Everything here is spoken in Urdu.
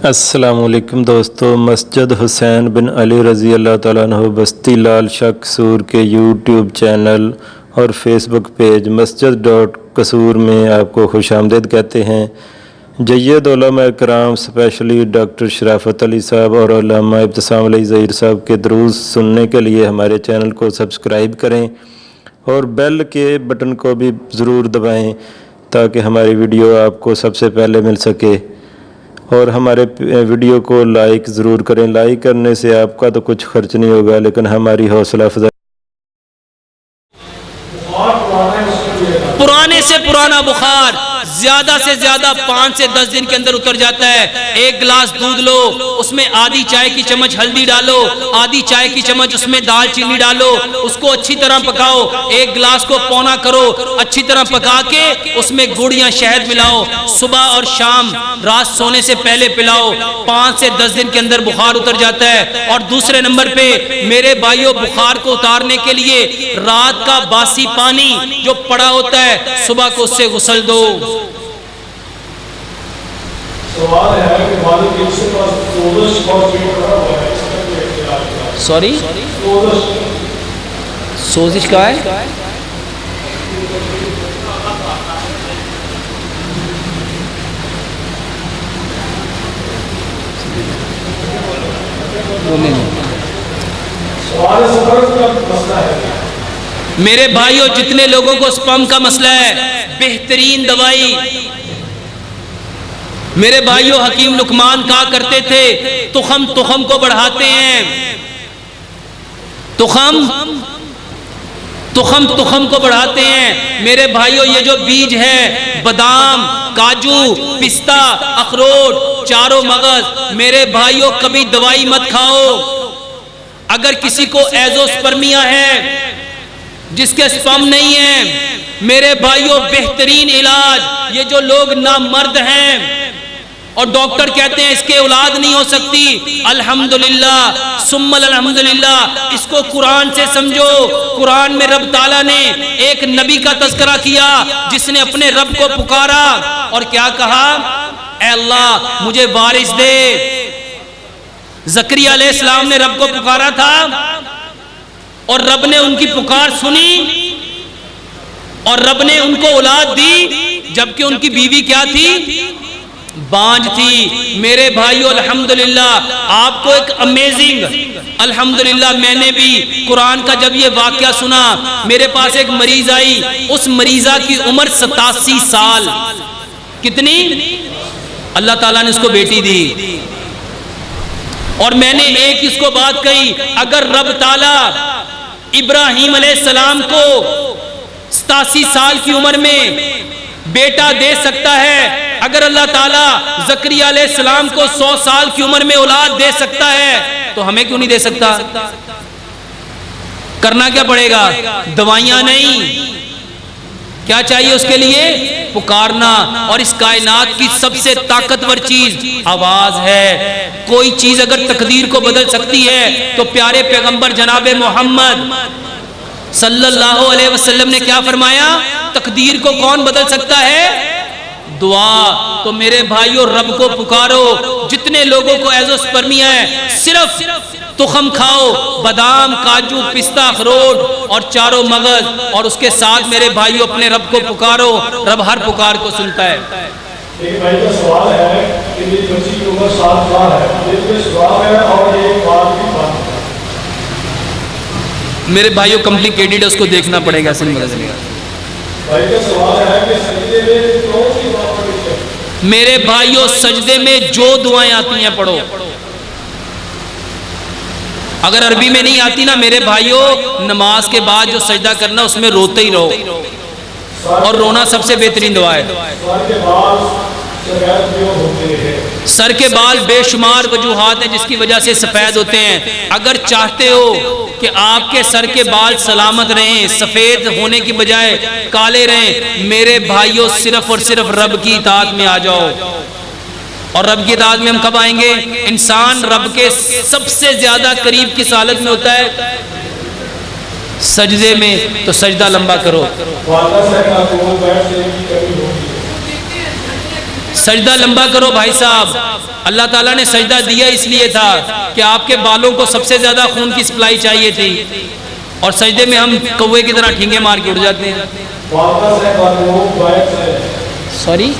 السلام علیکم دوستو، مسجد حسین بن علی رضی اللہ تعالیٰ عنہ بستی لال شاہ قصور کے یوٹیوب چینل اور فیس بک پیج مسجد.قصور میں آپ کو خوش آمدید کہتے ہیں۔ جید علماء کرام اسپیشلی ڈاکٹر شرافت علی صاحب اور علامہ ابتسام علی ظہیر صاحب کے دروس سننے کے لیے ہمارے چینل کو سبسکرائب کریں اور بیل کے بٹن کو بھی ضرور دبائیں تاکہ ہماری ویڈیو آپ کو سب سے پہلے مل سکے، اور ہمارے ویڈیو کو لائک ضرور کریں۔ لائک کرنے سے آپ کا تو کچھ خرچ نہیں ہوگا لیکن ہماری حوصلہ افزائی۔ پرانے سے پرانا بخار زیادہ سے زیادہ 5 سے 10 دن کے اندر اتر جاتا ہے۔ ایک گلاس دودھ لو، اس میں آدھی چائے کی چمچ ہلدی ڈالو، آدھی چائے کی چمچ اس میں دال چینی ڈالو، اس کو اچھی طرح پکاؤ۔ ایک گلاس کو پونا کرو، اچھی طرح پکا کے اس میں گڑ یا شہد ملاؤ، صبح اور شام رات سونے سے پہلے پلاؤ۔ 5 سے 10 دن کے اندر بخار اتر جاتا ہے۔ اور دوسرے نمبر پہ میرے بھائیوں، بخار کو اتارنے کے لیے رات کا باسی پانی جو پڑا ہوتا ہے صبح کو اس سے غسل دو۔ سوال ہے کہ والد کے پاس سوزش اور پیٹ بھرا ہوا ہے، سوری سوزش کا ہے؟ سوال سفر کا مسئلہ ہے۔ میرے بھائیوں، جتنے لوگوں کو سپم کا مسئلہ ہے، بہترین دوائی میرے بھائیوں حکیم لقمان کہا کرتے تھے، تخم کو بڑھاتے ہیں، تخم کو بڑھاتے ہیں۔ میرے بھائیوں، یہ جو بیج ہے، بادام، کاجو، پستہ، اخروٹ، چاروں مغز، میرے بھائیوں کبھی دوائی مت کھاؤ۔ اگر کسی کو ایزوسپرمیا ہے، جس کے سپم نہیں ہے، میرے بھائیوں بہترین علاج، یہ جو لوگ نامرد ہیں اور ڈاکٹر کہتے ہیں اس کے اولاد نہیں ہو سکتی، الحمدللہ ثم الحمدللہ، اس کو قرآن سے سمجھو۔ قرآن میں رب تعالیٰ نے ایک نبی کا تذکرہ کیا جس نے اپنے رب کو پکارا اور کیا کہا؟ اے اللہ مجھے وارث دے۔ زکریا علیہ السلام نے رب کو پکارا تھا اور رب نے ان کی پکار سنی اور رب نے ان کو اولاد دی، جبکہ ان کی بیوی کیا تھی؟ بانج تھی۔ میرے بھائیو الحمدللہ، آپ کو ایک امیزنگ، الحمدللہ میں نے بھی قرآن کا جب یہ واقعہ سنا، میرے پاس ایک مریض آئی، اس مریضہ کی عمر 87 سال۔ کتنی؟ اللہ تعالیٰ نے اس کو بیٹی دی۔ اور میں نے ایک اس کو بات کہی، اگر رب تعالیٰ ابراہیم علیہ السلام کو 87 سال کی عمر میں بیٹا دے سکتا ہے، اگر اللہ تعالیٰ زکریا علیہ السلام کو 100 سال کی عمر میں اولاد دے سکتا ہے تو ہمیں کیوں نہیں دے سکتا؟ کرنا کیا پڑے گا؟ دوائیاں نہیں، کیا چاہیے اس کے لیے؟ پکارنا۔ اور اس کائنات کی سب سے طاقتور چیز آواز ہے۔ کوئی چیز اگر تقدیر کو بدل سکتی ہے تو پیارے پیغمبر جناب محمد صلی اللہ علیہ وسلم نے کیا فرمایا؟ تقدیر کو کون بدل سکتا ہے؟ دعا۔ تو میرے بھائیوں رب کو پکارو۔ جتنے لوگوں کو ایزوسپرمیا ہے، صرف تخم کھاؤ، بادام، کاجو، پستہ، اخروٹ اور چاروں مغز، اور اس کے ساتھ میرے بھائیوں اپنے رب کو پکارو، رب ہر پکار کو سنتا ہے۔ ایک بھائی کا سوال ہے کہ یہ بچی کی عمر 7 سال ہے، یہ سوال ہے اور یہ بات بھی بات ہے۔ میرے بھائیوں کمپلیکیٹڈ ہے، اس کو دیکھنا پڑے گا۔ بھائی کا سوال ہے کہ سجدے میں کون سی دعا پڑھنی چاہیے؟ میرے بھائیوں سجدے میں جو دعائیں آتی ہیں پڑھو۔ اگر عربی میں نہیں آتی نا میرے بھائیوں، نماز کے بعد جو سجدہ کرنا اس میں روتے ہی رہو، اور رونا سب سے بہترین دعا ہے۔ سر کے بال بے شمار وجوہات ہیں جس کی وجہ سے سفید ہوتے ہیں۔ اگر چاہتے ہو کہ آپ کے سر کے بال سلامت رہیں، سفید ہونے کی بجائے کالے رہیں، میرے بھائیوں صرف اور صرف رب کی اطاعت میں آ جاؤ۔ اور رب کی اطاعت میں ہم کب آئیں گے؟ انسان رب کے سب سے زیادہ قریب کس حالت میں ہوتا ہے؟ سجدے میں۔ تو سجدہ لمبا کرو۔ سجدہ لمبا کرو بھائی صاحب. اللہ تعالیٰ نے سجدہ دیا اس لیے تھا کہ آپ کے بالوں کو سب سے زیادہ خون کی سپلائی چاہیے تھی, اور سجدے میں ہم کوے کی طرح ٹھینگے مار کے اڑ جاتے ہیں. سوری